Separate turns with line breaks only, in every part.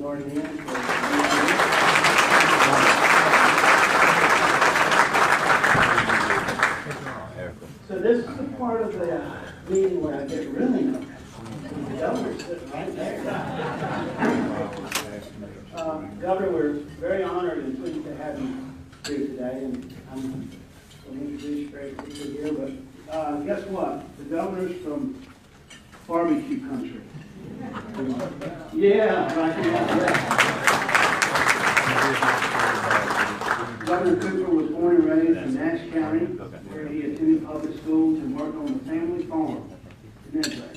joining in. So this is the part of the meeting where I get really nervous. The governor's sitting right there. Governor, we're very honored and pleased to have you here today, and I'm going to introduce you very quickly here, but guess what? The governor's from barbecue country. Yeah, right. Yeah. Governor Cooper was born and raised in Nash County, where he attended public schools and worked on the family farm in Israel.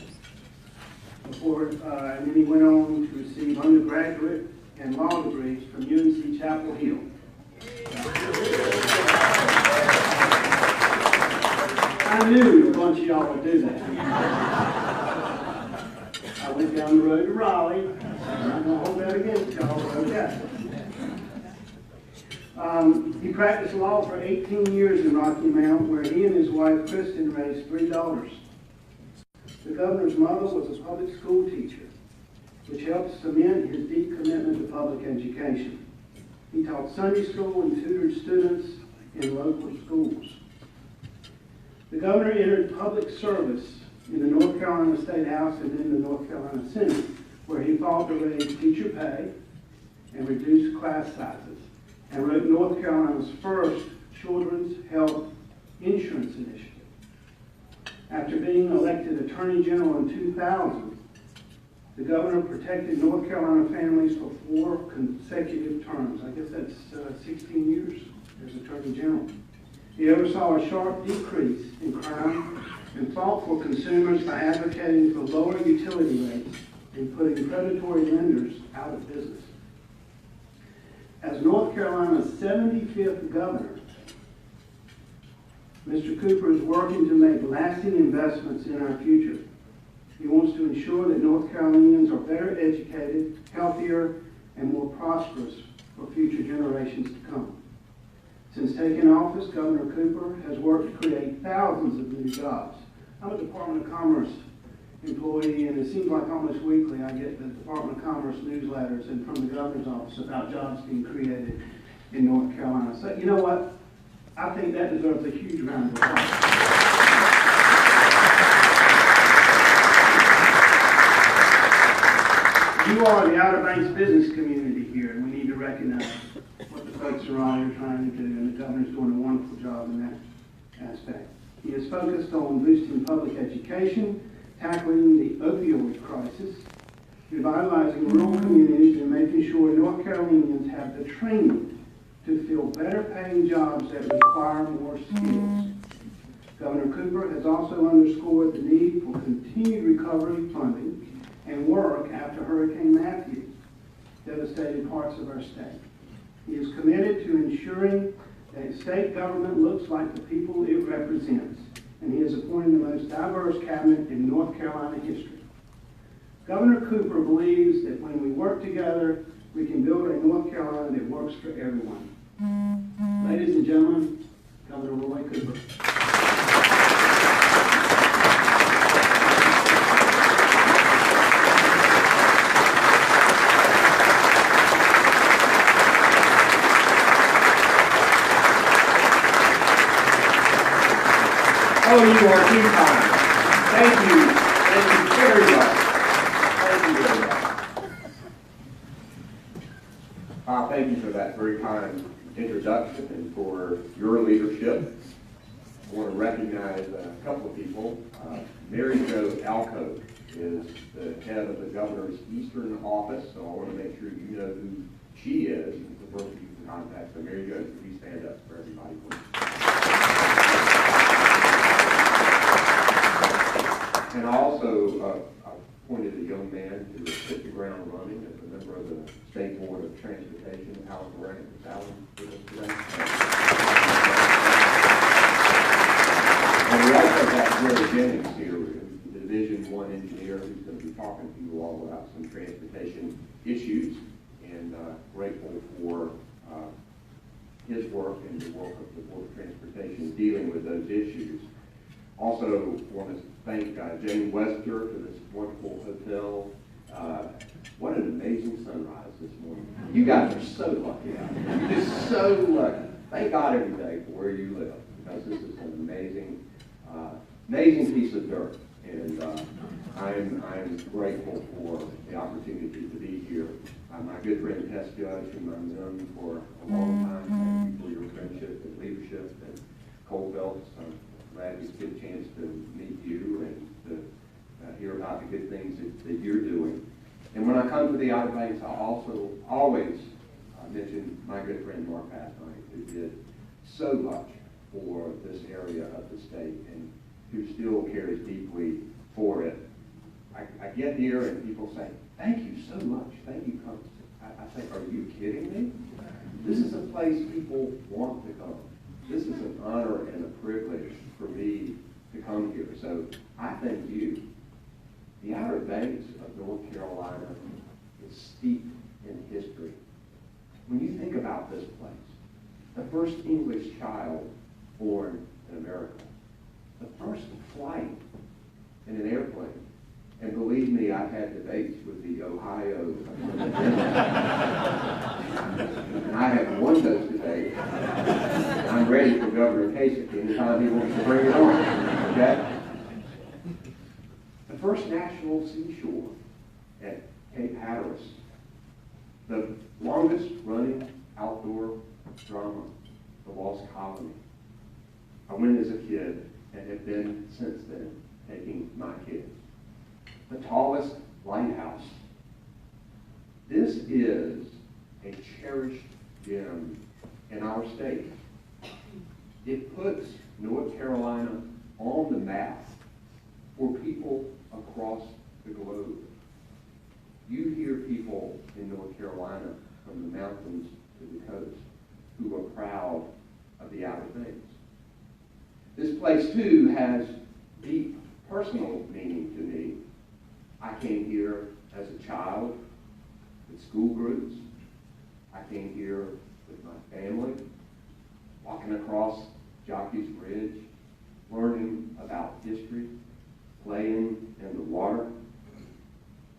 And then he went on to receive undergraduate and law degrees from UNC Chapel Hill. I knew a bunch of y'all would do that. I went down the road to Raleigh. I'm not going to hold that against y'all, but okay. He practiced law for 18 years in Rocky Mount, where he and his wife, Kristen, raised 3 daughters. The governor's mother was a public school teacher, which helped cement his deep commitment to public education. He taught Sunday school and tutored students in local schools. The governor entered public service in the North Carolina State House and in the North Carolina Senate, where he fought to raise teacher pay and reduce class sizes, and wrote North Carolina's first children's health insurance initiative. After being elected Attorney General in 2000, the governor protected North Carolina families for 4 consecutive terms. I guess that's 16 years as Attorney General. He oversaw a sharp decrease in crime and fought for consumers by advocating for lower utility rates and putting predatory lenders out of business. As North Carolina's 75th governor, Mr. Cooper is working to make lasting investments in our future. He wants to ensure that North Carolinians are better educated, healthier, and more prosperous for future generations to come. Since taking office, Governor Cooper has worked to create thousands of new jobs. I'm a Department of Commerce employee, and it seems like almost weekly I get the Department of Commerce newsletters and from the governor's office about jobs being created in North Carolina. So you know what? I think that deserves a huge round of applause. You are the Outer Banks business community here, and we need to recognize what the folks around here are trying to do, and the governor's doing a wonderful job in that aspect. He is focused on boosting public education, tackling the opioid crisis, revitalizing rural communities, and making sure North Carolinians have the training to fill better paying jobs that require more skills. Governor Cooper has also underscored the need for continued recovery funding and work after Hurricane Matthew devastated parts of our state. He is committed to ensuring that state government looks like the people it represents, and he has appointed the most diverse cabinet in North Carolina history. Governor Cooper believes that when we work together, we can build a North Carolina that works for everyone. Ladies and gentlemen, Governor Roy Cooper.
Oh, you are too kind. Thank you. Thank you very much. Thank you very much. Thank you for that very kind introduction and for your leadership. I want to recognize a couple of people. Mary Jo Alcock is the head of the governor's Eastern office, so I want to make sure you know who she is. It's the person you can contact. So Mary Jo, could you stand up for everybody, please? And also appointed a young man who has hit the ground running as a member of the State Board of Transportation, Alan Grant. Is Alan with us today? And we also got Jerry Jennings here, the Division I engineer, who's going to be talking to you all about some transportation issues, and grateful for his work and the work of the Board of Transportation dealing with those issues. Also want to thank Jane Wester for this wonderful hotel. What an amazing sunrise this You guys are so lucky. You're just so lucky. Thank God every day for where you live, because this is an amazing piece of dirt. And I'm grateful for the opportunity to be here. My good friend Tess Judge, whom I've known for a long time, thank you for your friendship and leadership. And Cole Phelps, I'm glad we get a chance to meet you and to hear about the good things that you're doing. And when I come to the Outer Banks, I also always mention my good friend Mark Pathnight, who did so much for this area of the state and who still cares deeply for it. I get here and people say, thank you so much, thank you. I say, are you kidding me? This is a place people want to come. This is an honor and a privilege for me to come here. So I thank you. The Outer Banks of North Carolina is steeped in history. When you think about this place, the first English child born in America, the first flight in an airplane. And believe me, I've had debates with the Ohio. And I have won those debates. I'm ready for Governor Kasich anytime he wants to bring it on. Okay? The first national seashore at Cape Hatteras. The longest running outdoor drama, The Lost Colony. I went as a kid and have been since then taking my kids. The tallest lighthouse. This is a cherished gem in our state. It puts North Carolina on the map for people across the globe. You hear people in North Carolina from the mountains to the coast who are proud of the Outer Banks. This place, too, has deep personal meaning to me. I came here as a child with school groups. I came here with my family, walking across Jockey's Bridge, learning about history, playing in the water.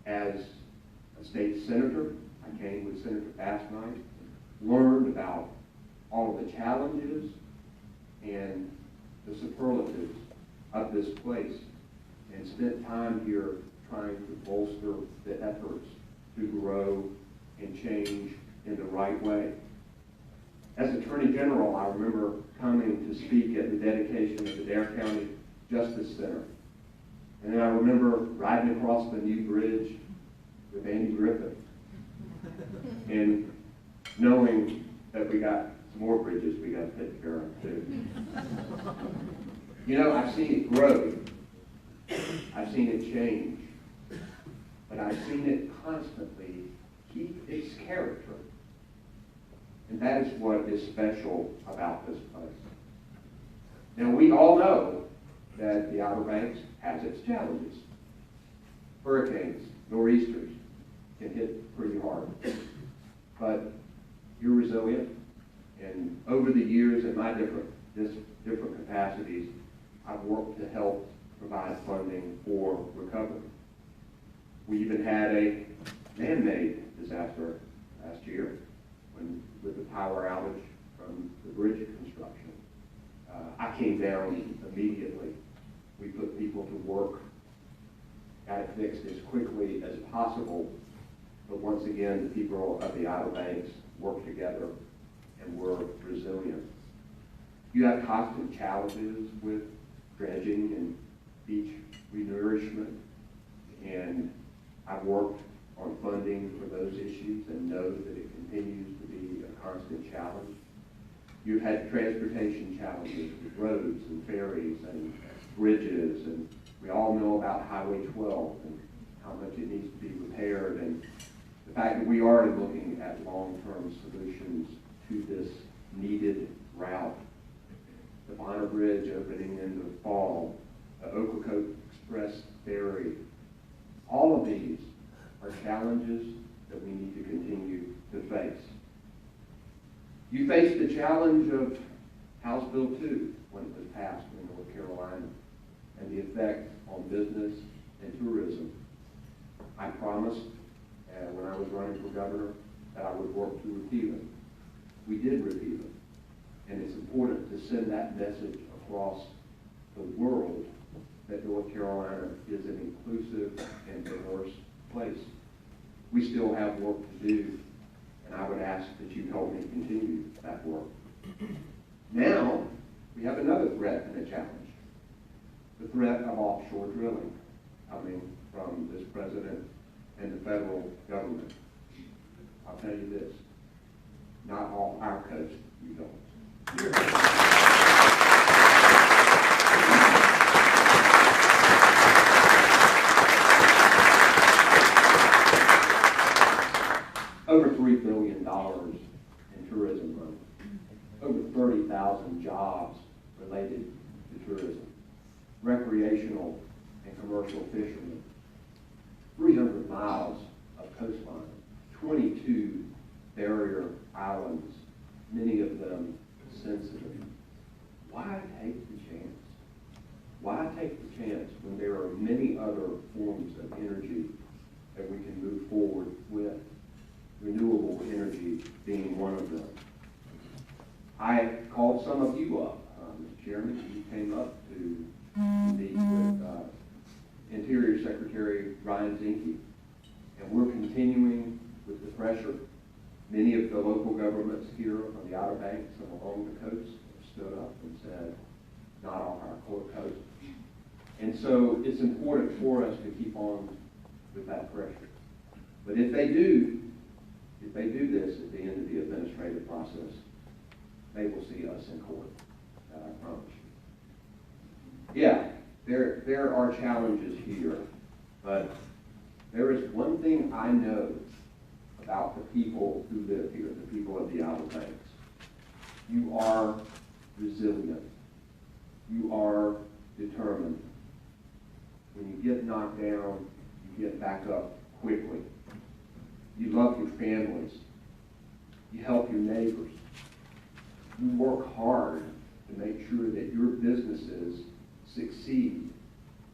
As a state senator, I came with Senator Pathnight, learned about all of the challenges and the superlatives of this place, and spent time here trying to bolster the efforts to grow and change in the right way. As Attorney General, I remember coming to speak at the dedication of the Dare County Justice Center. And then I remember riding across the new bridge with Andy Griffith and knowing that we got some more bridges we got to take care of too. You know, I've seen it grow. I've seen it change. But I've seen it constantly keep its character. And that is what is special about this place. Now, we all know that the Outer Banks has its challenges. Hurricanes, nor'easters can hit pretty hard. But you're resilient. And over the years in my different capacities, I've worked to help provide funding for recovery. We even had a man-made disaster last year with the power outage from the bridge construction. I came down immediately. We put people to work, got it fixed as quickly as possible. But once again, the people of the Outer Banks worked together and were resilient. You have constant challenges with dredging and beach renourishment, and I've worked on funding for those issues and know that it continues to be a constant challenge. You've had transportation challenges with roads and ferries and bridges, and we all know about Highway 12 and how much it needs to be repaired, and the fact that we are looking at long-term solutions to this needed route. The Bonner Bridge opening in the fall, the Ocracoke Express ferry. All of these are challenges that we need to continue to face. You faced the challenge of House Bill 2 when it was passed in North Carolina and the effect on business and tourism. I promised when I was running for governor that I would work to repeal it. We did repeal it. And it's important to send that message across the world that North Carolina is an inclusive and diverse place. We still have work to do, and I would ask that you help me continue that work. Now, we have another threat and a challenge. The threat of offshore drilling coming from this president and the federal government. I'll tell you this, not off our coast, you don't. Over $3 billion in tourism money, over 30,000 jobs related to tourism, recreational and commercial fishermen, 300 miles of coastline, 22 barrier islands, many of them sensitive. Why take the chance? Why take the chance when there are many other forms of energy that we can move forward with? Renewable energy being one of them. I called some of you up, Mr. Chairman. You came up to meet with Interior Secretary Ryan Zinke, and we're continuing with the pressure. Many of the local governments here on the Outer Banks and along the coast have stood up and said, not off our coast. And so it's important for us to keep on with that pressure. But if they do this at the end of the administrative process, they will see us in court. I promise you. Yeah, there are challenges here, but there is one thing I know about the people who live here, the people of the Outer Banks. You are resilient. You are determined. When you get knocked down, you get back up quickly. You love your families. You help your neighbors. You work hard to make sure that your businesses succeed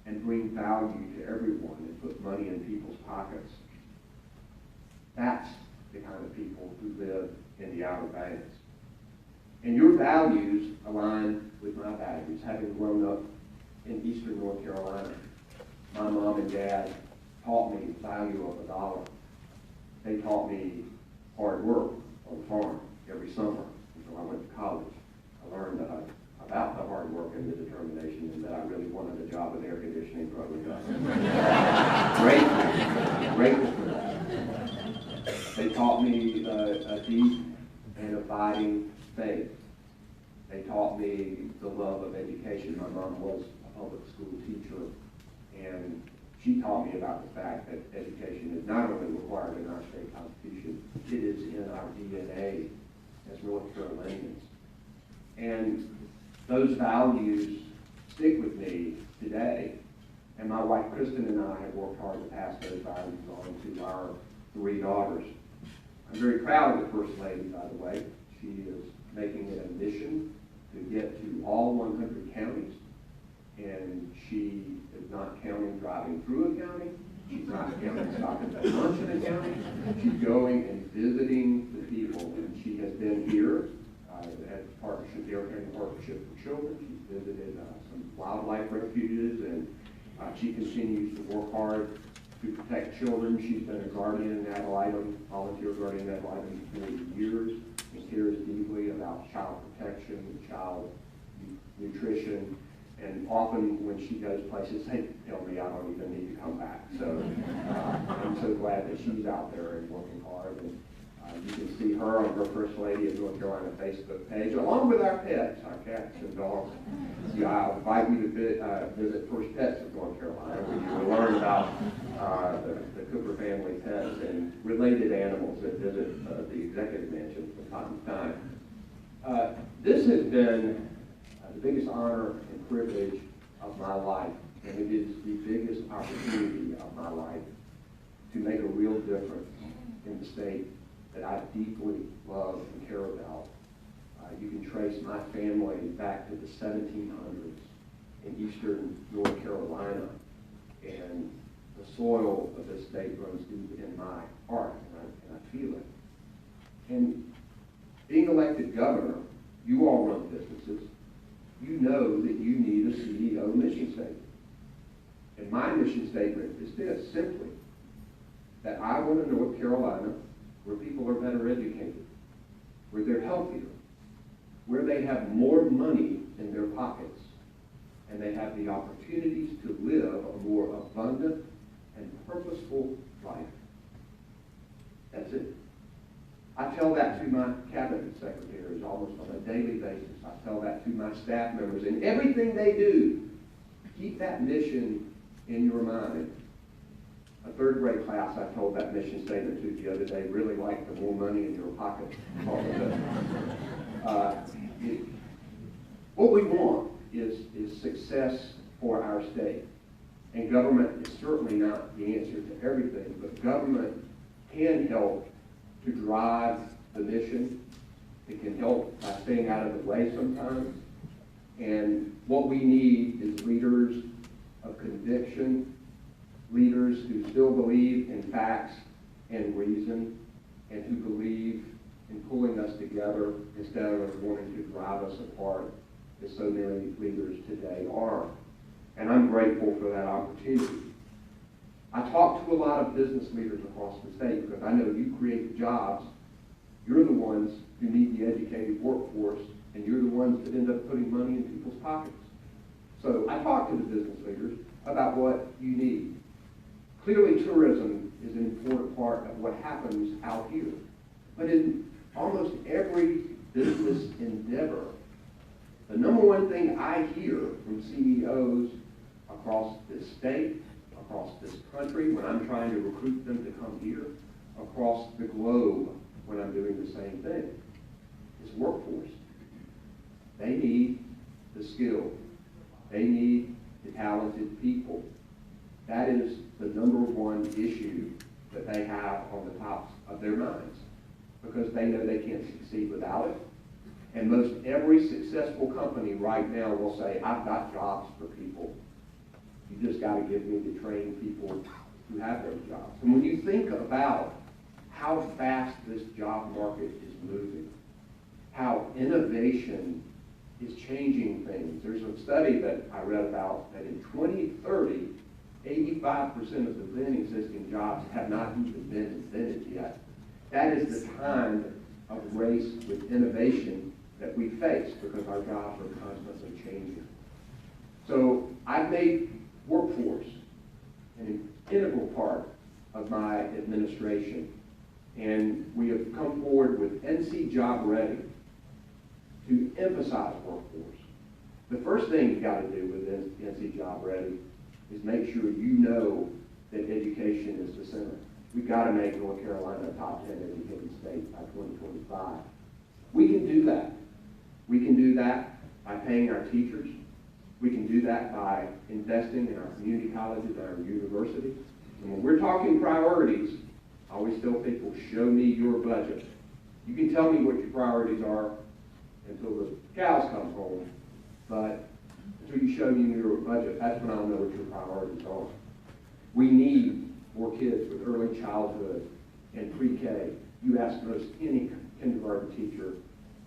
and bring value to everyone and put money in people's pockets. That's the kind of people who live in the Outer Banks. And your values align with my values, having grown up in eastern North Carolina. My mom and dad taught me the value of a dollar. They taught me hard work on the farm every summer until I went to college. I learned about the hard work and the determination, and that I really wanted a job in air conditioning growing up. Grateful for that. They taught me a deep and abiding faith. They taught me the love of education. My mom was a public school teacher, and she taught me about the fact that education is not only required in our state constitution, it is in our DNA as North Carolinians. And those values stick with me today. And my wife, Kristen, and I have worked hard to pass those values on to our 3 daughters. I'm very proud of the First Lady, by the way. She is making it a mission to get to all 100 counties. And she is not counting driving through a county. She's not counting stopping for lunch in a county. She's going and visiting the people. And she has been here at partnership, the Air County Partnership for Children. She's visited some wildlife refuges, and she continues to work hard to protect children. She's been a guardian ad litem, volunteer guardian ad litem for 40 years, and cares deeply about child protection, child nutrition. And often when she goes places, they tell me I don't even need to come back. So I'm so glad that she's out there and working hard. And you can see her on her First Lady of North Carolina Facebook page, along with our pets, our cats and dogs. See, I'll invite you to visit First Pets of North Carolina, where you will learn about the Cooper family pets and related animals that visit the Executive Mansion from time to time. This has been the biggest honor and privilege of my life, and it is the biggest opportunity of my life to make a real difference in the state that I deeply love and care about. You can trace my family back to the 1700s in eastern North Carolina, and the soil of this state runs deep in my heart, and I feel it. And being elected governor, you all run businesses, you know that you need a CEO mission statement. And my mission statement is this, simply, that I want a North Carolina where people are better educated, where they're healthier, where they have more money in their pockets, and they have the opportunities to live a more abundant and purposeful life. That's it. I tell that to my cabinet secretaries almost on a daily basis. I tell that to my staff members. And everything they do, keep that mission in your mind. A third grade class I told that mission statement to the other day really liked the more money in your pocket. What we want is success for our state. And government is certainly not the answer to everything, but government can help to drive the mission. It can help by staying out of the way sometimes. And what we need is leaders of conviction, leaders who still believe in facts and reason, and who believe in pulling us together instead of wanting to drive us apart, as so many leaders today are. And I'm grateful for that opportunity. I talk to a lot of business leaders across the state because I know you create the jobs. You're the ones who need the educated workforce, and you're the ones that end up putting money in people's pockets. So I talk to the business leaders about what you need. Clearly, tourism is an important part of what happens out here. But in almost every business endeavor, the number one thing I hear from CEOs across this state, across this country, when I'm trying to recruit them to come here, across the globe, when I'm doing the same thing, is workforce. They need the skilled. They need the talented people. That is the number one issue that they have on the tops of their minds, because they know they can't succeed without it. And most every successful company right now will say, I've got jobs for people. You just got to give me the trained people who have those jobs. And when you think about how fast this job market is moving, how innovation is changing things. There's a study that I read about that in 2030, 85% of the then existing jobs have not even been invented yet. That is the kind of race with innovation that we face because our jobs are constantly changing. So I've made workforce an integral part of my administration, and we have come forward with NC Job Ready to emphasize workforce. The first thing you've got to do with NC Job Ready is make sure you know that education is the center. We've got to make North Carolina a top 10 educated state by 2025. We can do that. We can do that by paying our teachers. We can do that by investing in our community colleges and our universities. And when we're talking priorities, I always tell people, show me your budget. You can tell me what your priorities are until the cows come home, but until you show me your budget, that's when I'll know what your priorities are. We need more kids with early childhood and pre-K. You ask most any kindergarten teacher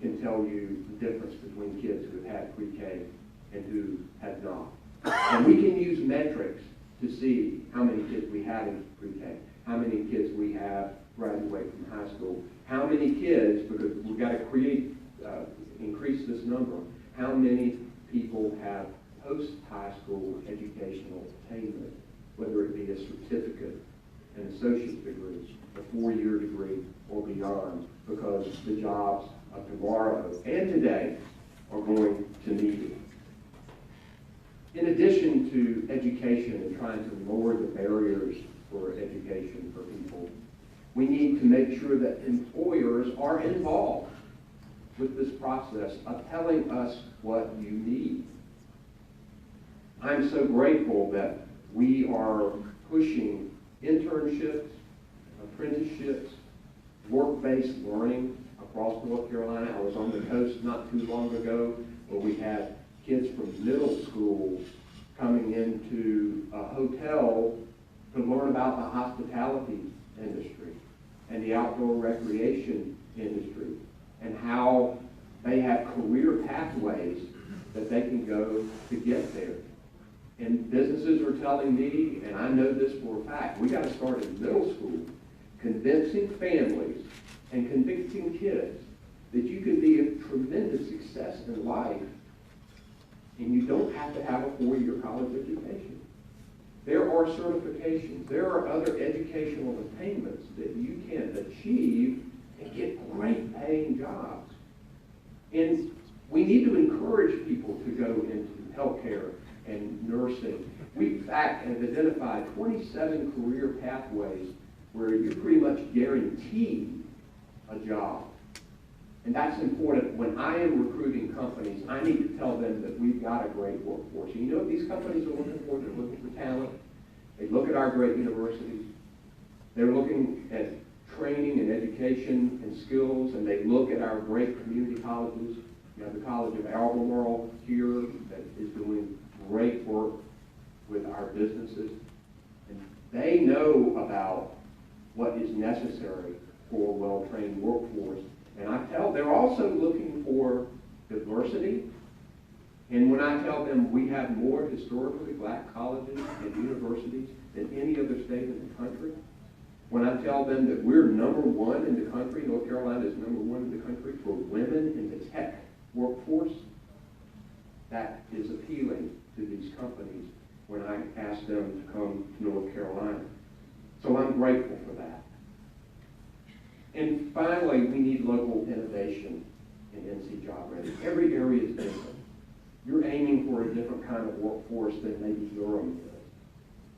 can tell you the difference between kids who have had pre-K and who have not. And we can use metrics to see how many kids we have in pre-K, how many kids we have graduate from high school, how many kids, because we've got to increase this number, how many people have post-high school educational attainment, whether it be a certificate, an associate's degree, a 4-year degree, or beyond, because the jobs of tomorrow and today are going to need it. In addition to education and trying to lower the barriers for education for people, we need to make sure that employers are involved with this process of telling us what you need. I'm so grateful that we are pushing internships, apprenticeships, work-based learning across North Carolina. I was on the coast not too long ago where we had kids from middle school coming into a hotel to learn about the hospitality industry. and the outdoor recreation industry, and how they have career pathways that they can go to get there. And businesses are telling me, and I know this for a fact, we got to start in middle school convincing families and convincing kids that you can be a tremendous success in life and you don't have to have a 4-year college education. There are certifications, there are other educational attainments that you can achieve and get great paying jobs. And we need to encourage people to go into healthcare and nursing. We, in fact, have identified 27 career pathways where you're pretty much guaranteed a job. And that's important. When I am recruiting companies, I need to tell them that we've got a great workforce. And you know what these companies are looking for? They're looking for talent. They look at our great universities. They're looking at training and education and skills, and they look at our great community colleges. You have the College of Albemarle here that is doing great work with our businesses. And they know about what is necessary for a well-trained workforce. And I tell, they're also looking for diversity. And when I tell them we have more historically black colleges and universities than any other state in the country, when I tell them that we're #1 in the country, North Carolina is #1 in the country for women in the tech workforce, that is appealing to these companies when I ask them to come to North Carolina. So I'm grateful for that. And finally, we need local innovation in NC Job Ready. Every area is different. You're aiming for a different kind of workforce than maybe Durham is.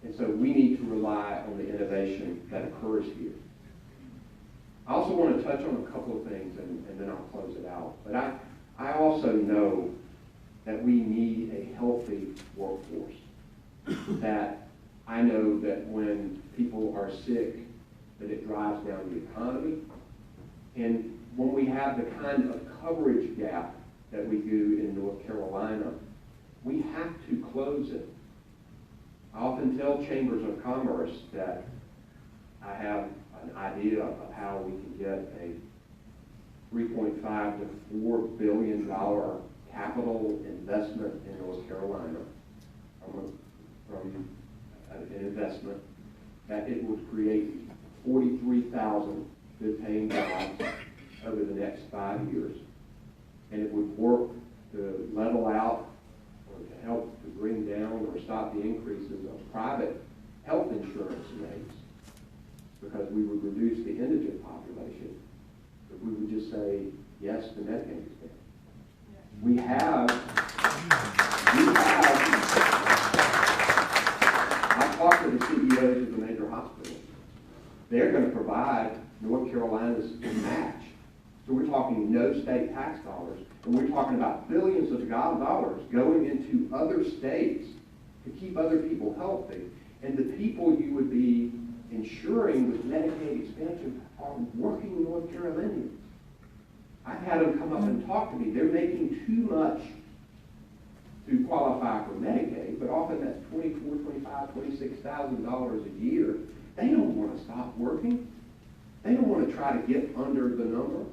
And so we need to rely on the innovation that occurs here. I also want to touch on a couple of things, and then I'll close it out. But I also know that we need a healthy workforce. That I know that when people are sick, that it drives down the economy. And when we have the kind of coverage gap that we do in North Carolina, we have to close it. I often tell chambers of commerce that I have an idea of how we can get a $3.5 to $4 billion capital investment in North Carolina from an investment that it would create 43,000 good paying jobs over the next 5 years. And it would work to level out or to help to bring down or stop the increases of private health insurance rates, because we would reduce the indigent population if we would just say yes to Medicaid expansion. We have, I've talked to the CEOs of the major hospitals. They're going to provide North Carolina's match. So we're talking no state tax dollars, and we're talking about billions of dollars going into other states to keep other people healthy. And the people you would be insuring with Medicaid expansion are working North Carolinians. I've had them come up and talk to me. They're making too much to qualify for Medicaid, but often that's $24,000, $25,000, $26,000 a year. They don't want to stop working. They don't want to try to get under the number.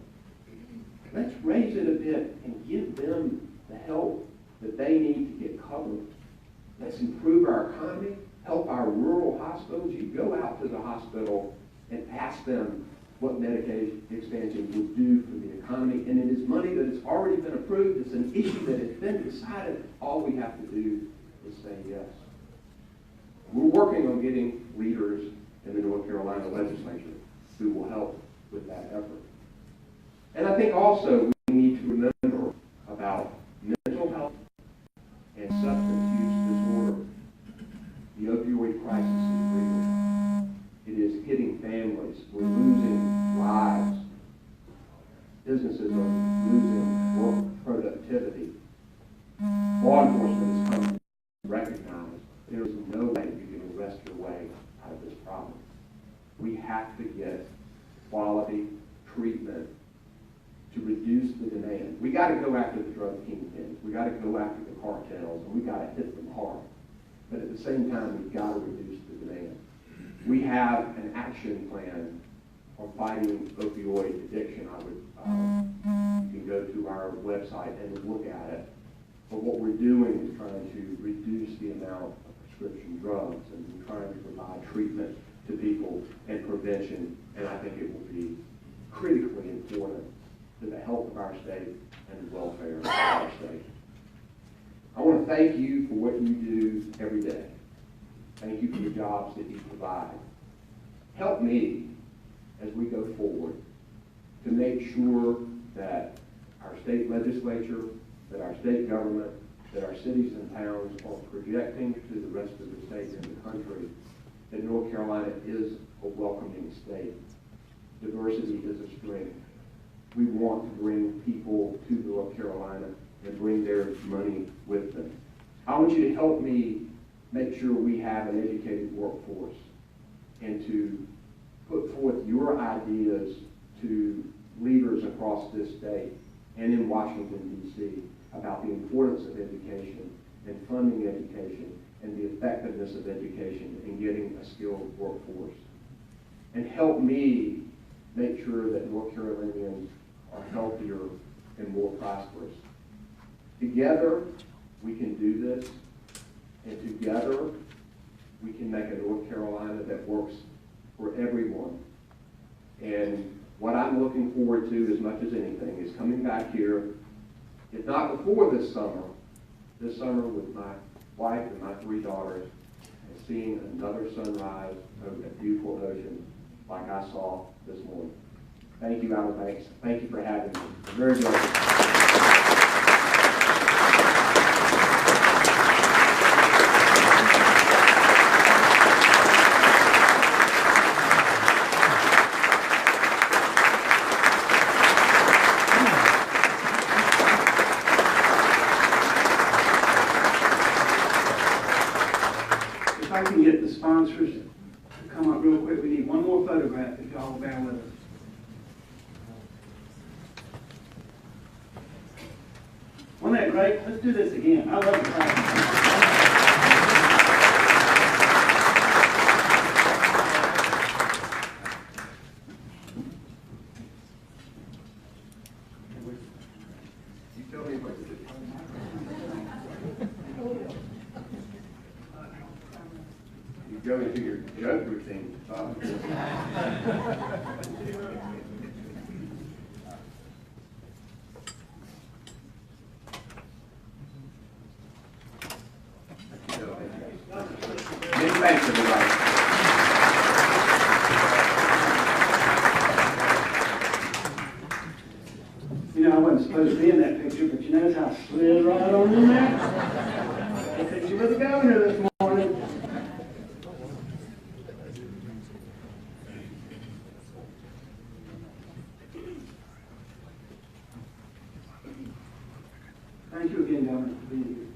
Let's raise it a bit and give them the help that they need to get covered. Let's improve our economy, help our rural hospitals. You go out to the hospital and ask them what Medicaid expansion would do for the economy, and it is money that has already been approved. It's an issue that has been decided. All we have to do is say yes. We're working on getting leaders in the North Carolina legislature who will help with that effort. And I think also we need to remember about mental health and substance use disorder. The opioid crisis is real. It is hitting families. We're losing lives. Businesses are losing work productivity. Law enforcement is coming to recognize there is no way you can arrest your way out of this problem. We have to get quality treatment to reduce the demand. We got to go after the drug kingpins. We got to go after the cartels, and we got to hit them hard. But at the same time, we've got to reduce the demand. We have an action plan on fighting opioid addiction. I would, you can go to our website and look at it. But what we're doing is trying to reduce the amount of prescription drugs, and we're trying to provide treatment to people and prevention, and I think it will be critically important to the health of our state and the welfare of our state. I want to thank you for what you do every day. Thank you for the jobs that you provide. Help me as we go forward to make sure that our state legislature, that our state government, that our cities and towns are projecting to the rest of the states in the country that North Carolina is a welcoming state. Diversity is a strength. We want to bring people to North Carolina and bring their money with them. I want you to help me make sure we have an educated workforce and to put forth your ideas to leaders across this state and in Washington, D.C. about the importance of education and funding education and the effectiveness of education in getting a skilled workforce. And help me make sure that North Carolinians are healthier and more prosperous. Together, we can do this, and together, we can make a North Carolina that works for everyone. And what I'm looking forward to as much as anything is coming back here, if not before this summer with my wife and my 3 daughters, and seeing another sunrise over a beautiful ocean like I saw this morning. Thank you, Outer Banks. Thank you for having me. I'm very grateful.
If I can get the sponsors to come up real quick, we need one more photograph if y'all bear with us. Wasn't that great? Let's do this again. I love the practice.
You tell me what to do. You go into your joke routine. Many thanks, everybody.
You know, I wasn't supposed to be in that picture, but you notice how I slid right on in there? The picture with the governor this morning. Thank you again, Governor, for being here.